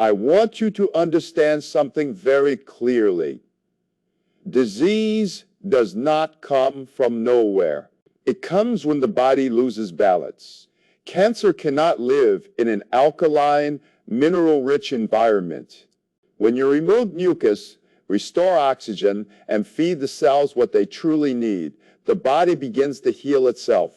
I want you to understand something very clearly. Disease does not come from nowhere. It comes when the body loses balance. Cancer cannot live in an alkaline, mineral-rich environment. When you remove mucus, restore oxygen, and feed the cells what they truly need, the body begins to heal itself.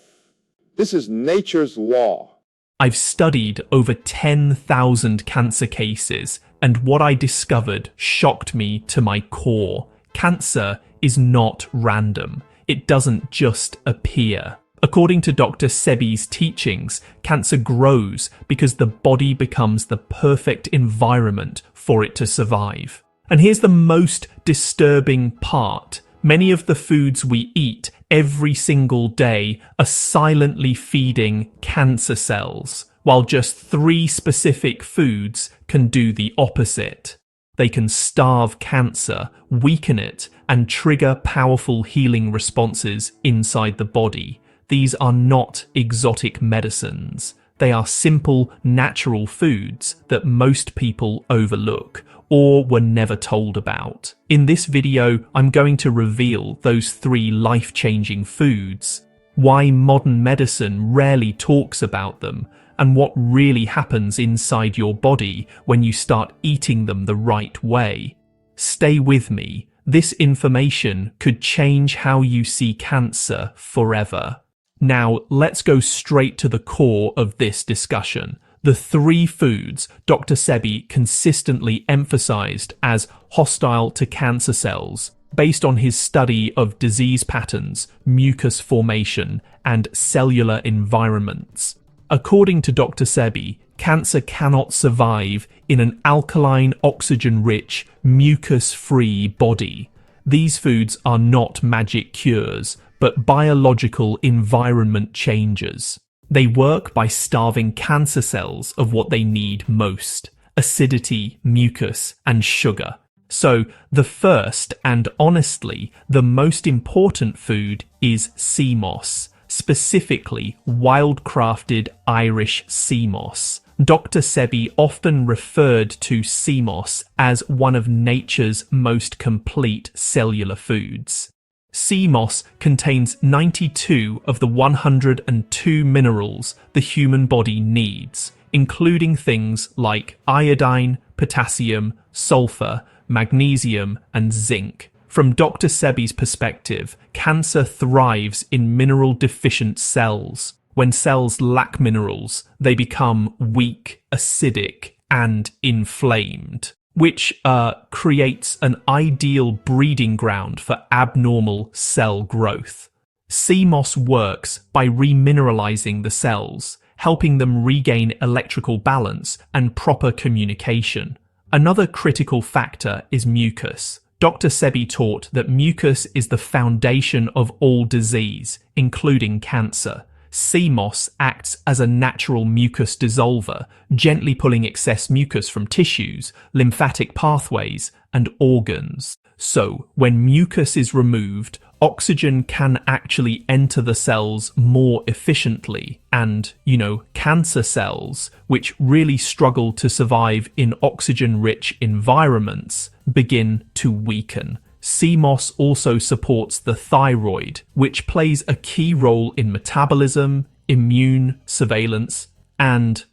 This is nature's law. I've studied over 10,000 cancer cases, and what I discovered shocked me to my core. Cancer is not random. It doesn't just appear. According to Dr. Sebi's teachings, cancer grows because the body becomes the perfect environment for it to survive. And here's the most disturbing part. Many of the foods we eat every single day are silently feeding cancer cells, while just 3 specific foods can do the opposite. They can starve cancer, weaken it, and trigger powerful healing responses inside the body. These are not exotic medicines. They are simple, natural foods that most people overlook or were never told about. In this video, I'm going to reveal those 3 life-changing foods, why modern medicine rarely talks about them, and what really happens inside your body when you start eating them the right way. Stay with me. This information could change how you see cancer forever. Now, let's go straight to the core of this discussion. The 3 foods Dr. Sebi consistently emphasized as hostile to cancer cells, based on his study of disease patterns, mucus formation, and cellular environments. According to Dr. Sebi, cancer cannot survive in an alkaline, oxygen-rich, mucus-free body. These foods are not magic cures, but biological environment changes. They work by starving cancer cells of what they need most: acidity, mucus, and sugar. So, the first and honestly the most important food is sea moss, specifically wildcrafted Irish sea moss. Dr. Sebi often referred to sea moss as one of nature's most complete cellular foods. Sea moss contains 92 of the 102 minerals the human body needs, including things like iodine, potassium, sulfur, magnesium, and zinc. From Dr. Sebi's perspective, cancer thrives in mineral-deficient cells. When cells lack minerals, they become weak, acidic, and inflamed, which creates an ideal breeding ground for abnormal cell growth. Sea moss works by remineralizing the cells, helping them regain electrical balance and proper communication. Another critical factor is mucus. Dr. Sebi taught that mucus is the foundation of all disease, including cancer. Sea moss acts as a natural mucus dissolver, gently pulling excess mucus from tissues, lymphatic pathways, and organs. So, when mucus is removed, oxygen can actually enter the cells more efficiently, and, cancer cells, which really struggle to survive in oxygen-rich environments, begin to weaken. Sea moss also supports the thyroid, which plays a key role in metabolism, immune surveillance, and,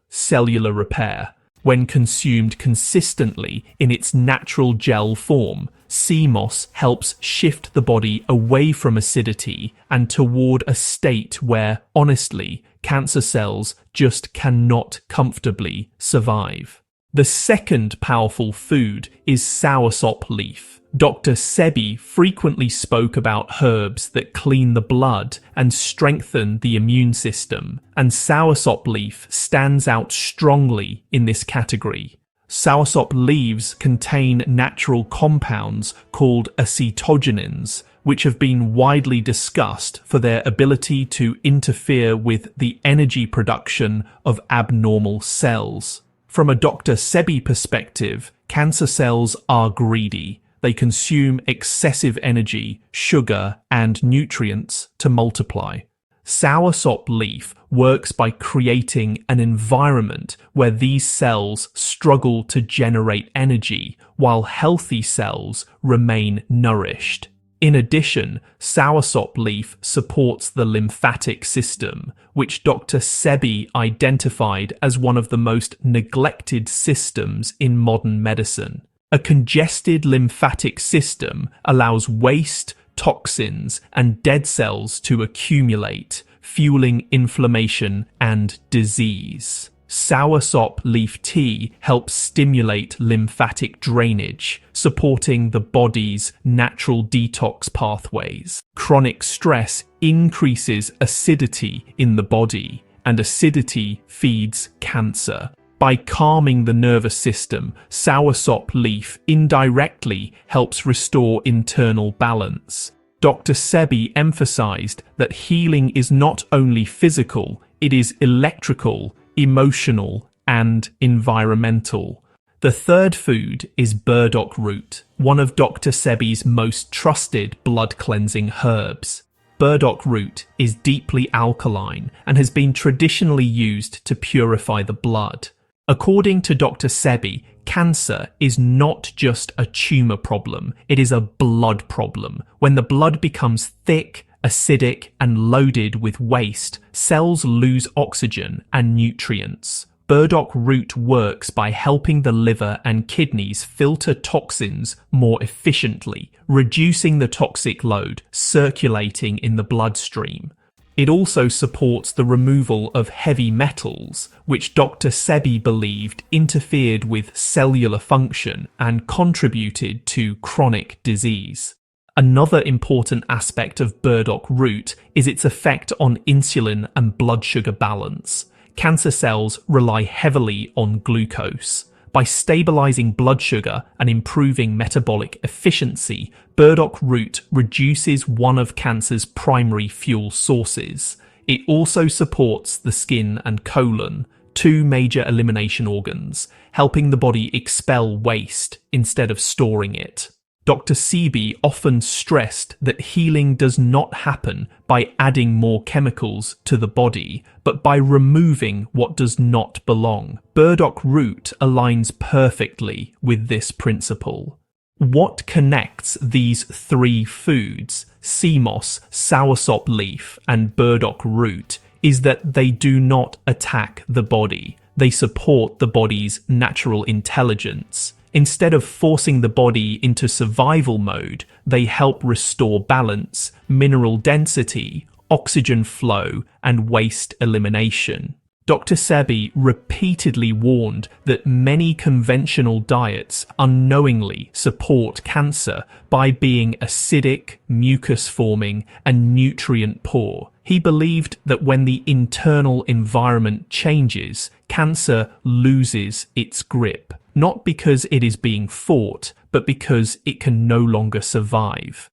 cellular repair. When consumed consistently in its natural gel form, sea moss helps shift the body away from acidity and toward a state where, honestly, cancer cells just cannot comfortably survive. The second powerful food is soursop leaf. Dr. Sebi frequently spoke about herbs that clean the blood and strengthen the immune system, and soursop leaf stands out strongly in this category. Soursop leaves contain natural compounds called acetogenins, which have been widely discussed for their ability to interfere with the energy production of abnormal cells. From a Dr. Sebi perspective, cancer cells are greedy. They consume excessive energy, sugar, and nutrients to multiply. Soursop leaf works by creating an environment where these cells struggle to generate energy while healthy cells remain nourished. In addition, soursop leaf supports the lymphatic system, which Dr. Sebi identified as one of the most neglected systems in modern medicine. A congested lymphatic system allows waste, toxins, and dead cells to accumulate, fueling inflammation and disease. Soursop leaf tea helps stimulate lymphatic drainage, supporting the body's natural detox pathways. Chronic stress increases acidity in the body, and acidity feeds cancer. By calming the nervous system, soursop leaf indirectly helps restore internal balance. Dr. Sebi emphasized that healing is not only physical, it is electrical, emotional, and environmental. The third food is burdock root, one of Dr. Sebi's most trusted blood-cleansing herbs. Burdock root is deeply alkaline and has been traditionally used to purify the blood. According to Dr. Sebi, cancer is not just a tumor problem, it is a blood problem. When the blood becomes thick, acidic, and loaded with waste, cells lose oxygen and nutrients. Burdock root works by helping the liver and kidneys filter toxins more efficiently, reducing the toxic load circulating in the bloodstream. It also supports the removal of heavy metals, which Dr. Sebi believed interfered with cellular function and contributed to chronic disease. Another important aspect of burdock root is its effect on insulin and blood sugar balance. Cancer cells rely heavily on glucose. By stabilizing blood sugar and improving metabolic efficiency, burdock root reduces one of cancer's primary fuel sources. It also supports the skin and colon, two major elimination organs, helping the body expel waste instead of storing it. Dr. Sebi often stressed that healing does not happen by adding more chemicals to the body, but by removing what does not belong. Burdock root aligns perfectly with this principle. What connects these three foods, sea moss, soursop leaf, and burdock root, is that they do not attack the body. They support the body's natural intelligence. Instead of forcing the body into survival mode, they help restore balance, mineral density, oxygen flow, and waste elimination. Dr. Sebi repeatedly warned that many conventional diets unknowingly support cancer by being acidic, mucus-forming, and nutrient-poor. He believed that when the internal environment changes, cancer loses its grip, not because it is being fought, but because it can no longer survive.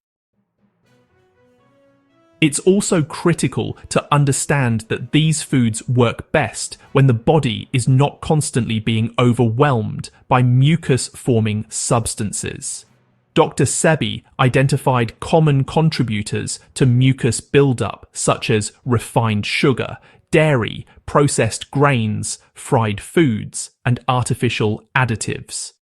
It's also critical to understand that these foods work best when the body is not constantly being overwhelmed by mucus-forming substances. Dr. Sebi identified common contributors to mucus buildup, such as refined sugar, dairy, processed grains, fried foods, and artificial additives.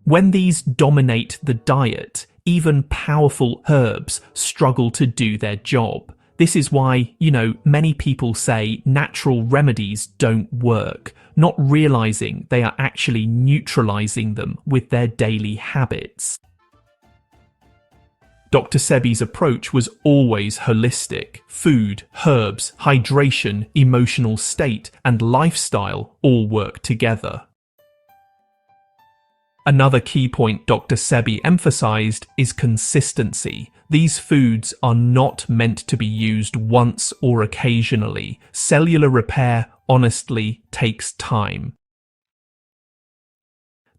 When these dominate the diet, even powerful herbs struggle to do their job. This is why, many people say natural remedies don't work, not realizing they are actually neutralizing them with their daily habits. Dr. Sebi's approach was always holistic. Food, herbs, hydration, emotional state, and lifestyle all work together. Another key point Dr. Sebi emphasized is consistency. These foods are not meant to be used once or occasionally. Cellular repair, honestly, takes time.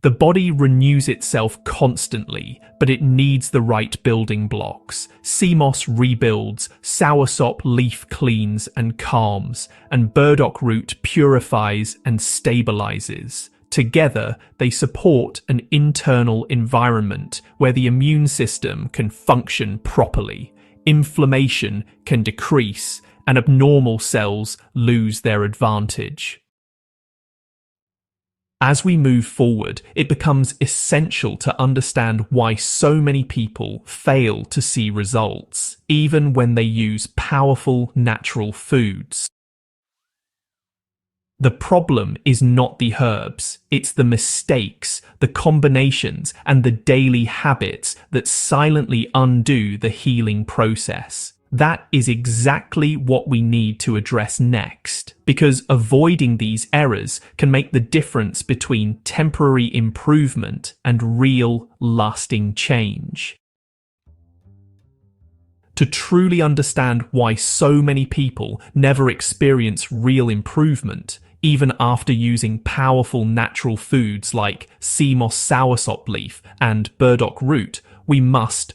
The body renews itself constantly, but it needs the right building blocks. Sea moss rebuilds, soursop leaf cleans and calms, and burdock root purifies and stabilizes. Together, they support an internal environment where the immune system can function properly. inflammation can decrease, and abnormal cells lose their advantage. As we move forward, it becomes essential to understand why so many people fail to see results, even when they use powerful natural foods. The problem is not the herbs, it's the mistakes, the combinations, and the daily habits that silently undo the healing process. That is exactly what we need to address next, because avoiding these errors can make the difference between temporary improvement and real, lasting change. To truly understand why so many people never experience real improvement, even after using powerful natural foods like sea moss soursop leaf and burdock root, we must,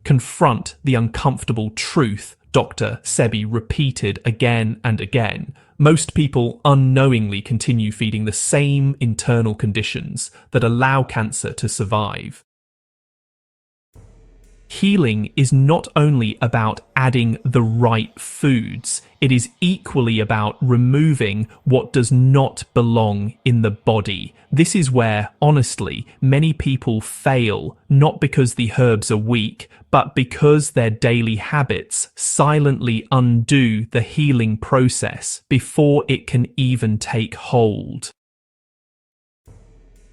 confront the uncomfortable truth Dr. Sebi repeated again and again. Most people unknowingly continue feeding the same internal conditions that allow cancer to survive. Healing is not only about adding the right foods, it is equally about removing what does not belong in the body. This is where, honestly, many people fail, not because the herbs are weak, but because their daily habits silently undo the healing process before it can even take hold.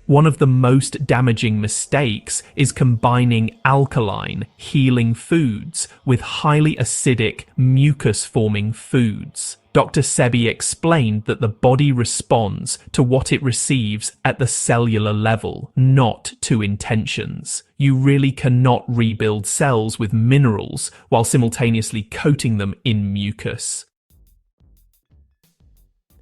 One of the most damaging mistakes is combining alkaline, healing foods with highly acidic, mucus-forming foods. Dr. Sebi explained that the body responds to what it receives at the cellular level, not to intentions. You really cannot rebuild cells with minerals while simultaneously coating them in mucus.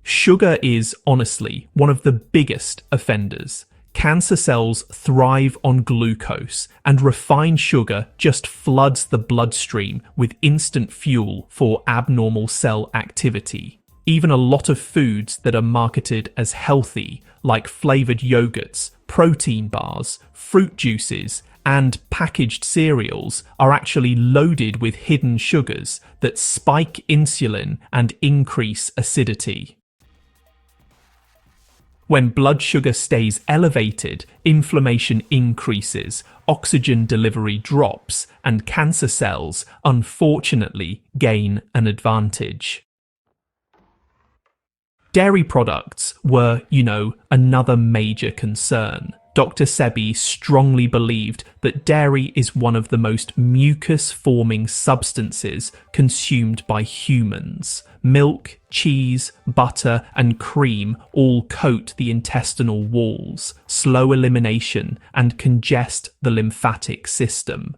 Sugar is, honestly, one of the biggest offenders. Cancer cells thrive on glucose, and refined sugar just floods the bloodstream with instant fuel for abnormal cell activity. Even a lot of foods that are marketed as healthy, like flavored yogurts, protein bars, fruit juices, and packaged cereals, are actually loaded with hidden sugars that spike insulin and increase acidity. When blood sugar stays elevated, inflammation increases, oxygen delivery drops, and cancer cells, unfortunately, gain an advantage. Dairy products were, another major concern. Dr. Sebi strongly believed that dairy is one of the most mucus-forming substances consumed by humans. Milk, cheese, butter, and cream all coat the intestinal walls, slow elimination, and congest the lymphatic system.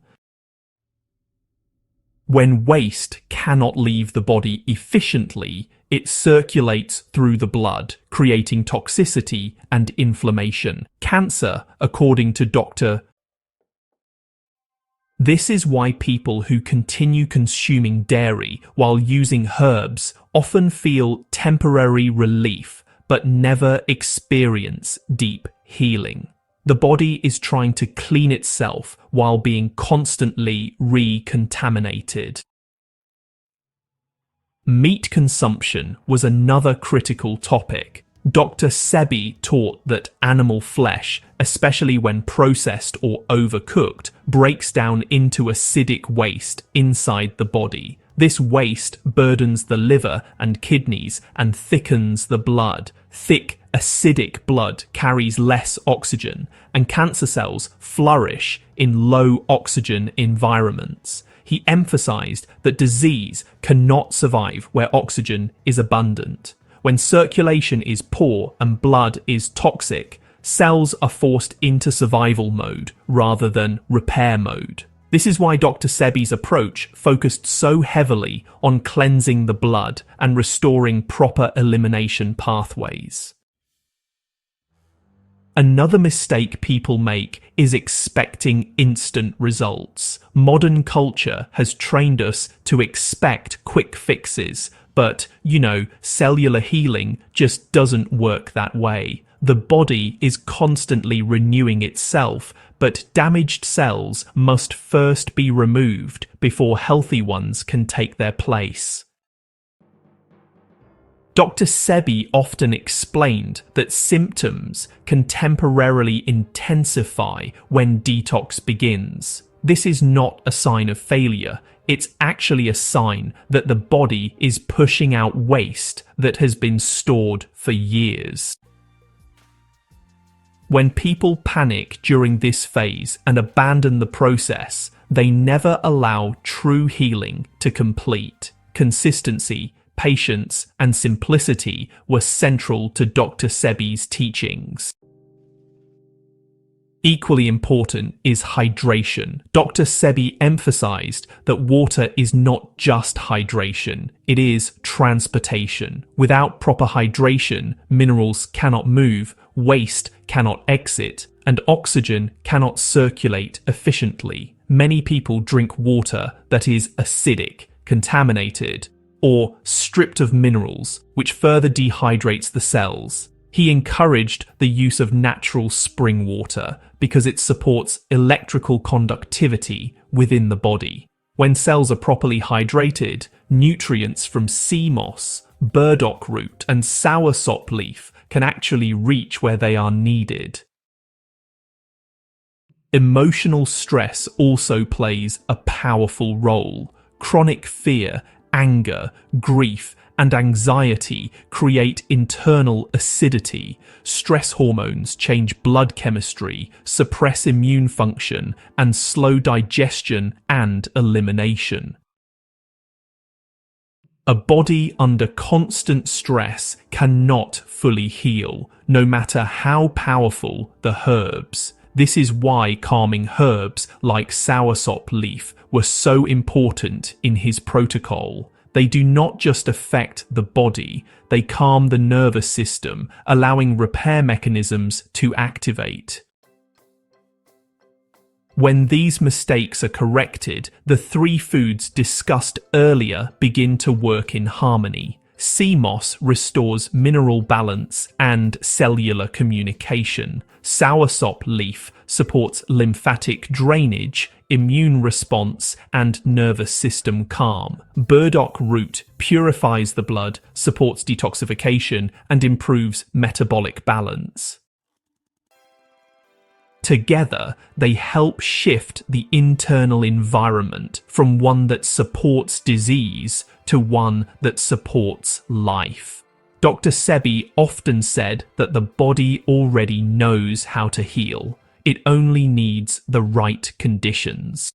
When waste cannot leave the body efficiently, it circulates through the blood, creating toxicity and inflammation. Cancer, according to Dr. This is why people who continue consuming dairy while using herbs often feel temporary relief, but never experience deep healing. The body is trying to clean itself while being constantly recontaminated. Meat consumption was another critical topic. Dr. Sebi taught that animal flesh, especially when processed or overcooked, breaks down into acidic waste inside the body. This waste burdens the liver and kidneys and thickens the blood. Thick, acidic blood carries less oxygen, and cancer cells flourish in low oxygen environments. He emphasized that disease cannot survive where oxygen is abundant. When circulation is poor and blood is toxic, cells are forced into survival mode rather than repair mode. This is why Dr. Sebi's approach focused so heavily on cleansing the blood and restoring proper elimination pathways. Another mistake people make is expecting instant results. Modern culture has trained us to expect quick fixes, but, cellular healing just doesn't work that way. The body is constantly renewing itself, but damaged cells must first be removed before healthy ones can take their place. Dr. Sebi often explained that symptoms can temporarily intensify when detox begins. This is not a sign of failure. It's actually a sign that the body is pushing out waste that has been stored for years. When people panic during this phase and abandon the process, they never allow true healing to complete. Consistency, patience, and simplicity were central to Dr. Sebi's teachings. Equally important is hydration. Dr. Sebi emphasized that water is not just hydration, it is transportation. Without proper hydration, minerals cannot move, waste cannot exit, and oxygen cannot circulate efficiently. Many people drink water that is acidic, contaminated, or stripped of minerals, which further dehydrates the cells. He encouraged the use of natural spring water because it supports electrical conductivity within the body. When cells are properly hydrated, nutrients from sea moss, burdock root, and soursop leaf can actually reach where they are needed. Emotional stress also plays a powerful role. Chronic fear, anger, grief, and anxiety create internal acidity. Stress hormones change blood chemistry, suppress immune function, and slow digestion and elimination. A body under constant stress cannot fully heal, no matter how powerful the herbs. This is why calming herbs like soursop leaf were so important in his protocol. They do not just affect the body, they calm the nervous system, allowing repair mechanisms to activate. When these mistakes are corrected, the three foods discussed earlier begin to work in harmony. Sea moss restores mineral balance and cellular communication. Soursop leaf supports lymphatic drainage, immune response, and nervous system calm. Burdock root purifies the blood, supports detoxification, and improves metabolic balance. Together, they help shift the internal environment from one that supports disease to one that supports life. Dr. Sebi often said that the body already knows how to heal. It only needs the right conditions.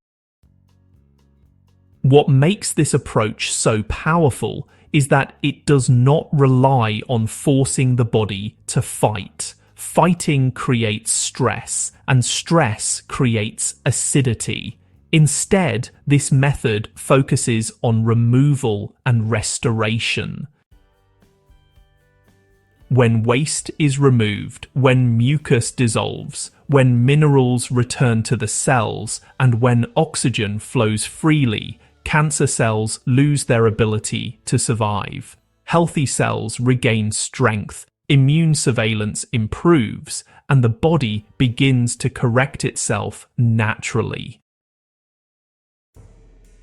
What makes this approach so powerful is that it does not rely on forcing the body to fight. Fighting creates stress, and stress creates acidity. Instead, this method focuses on removal and restoration. When waste is removed, when mucus dissolves, when minerals return to the cells, and when oxygen flows freely, cancer cells lose their ability to survive. Healthy cells regain strength, immune surveillance improves, and the body begins to correct itself naturally.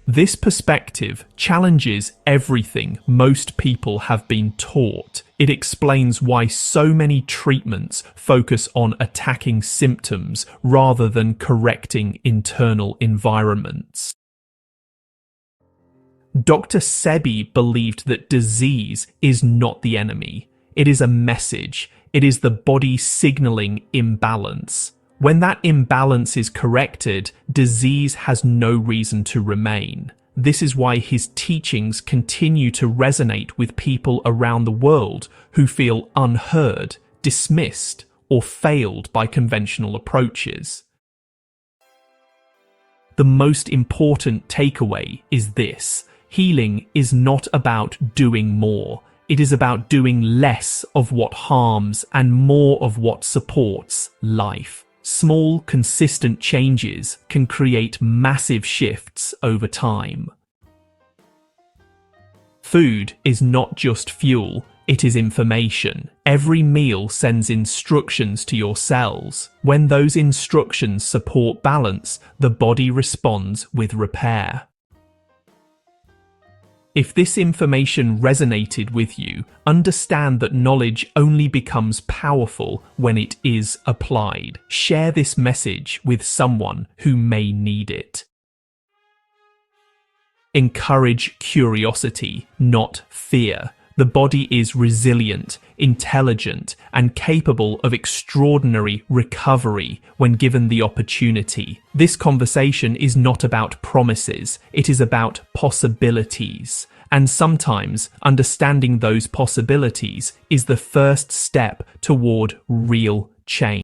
This perspective challenges everything most people have been taught. It explains why so many treatments focus on attacking symptoms rather than correcting internal environments. Dr. Sebi believed that disease is not the enemy. It is a message. It is the body signaling imbalance. When that imbalance is corrected, disease has no reason to remain. This is why his teachings continue to resonate with people around the world who feel unheard, dismissed, or failed by conventional approaches. The most important takeaway is this: healing is not about doing more. It is about doing less of what harms and more of what supports life. Small, consistent changes can create massive shifts over time. Food is not just fuel, it is information. Every meal sends instructions to your cells. When those instructions support balance, the body responds with repair. If this information resonated with you, understand that knowledge only becomes powerful when it is applied. Share this message with someone who may need it. Encourage curiosity, not fear. The body is resilient, intelligent, and capable of extraordinary recovery when given the opportunity. This conversation is not about promises, it is about possibilities. And sometimes understanding those possibilities is the first step toward real change.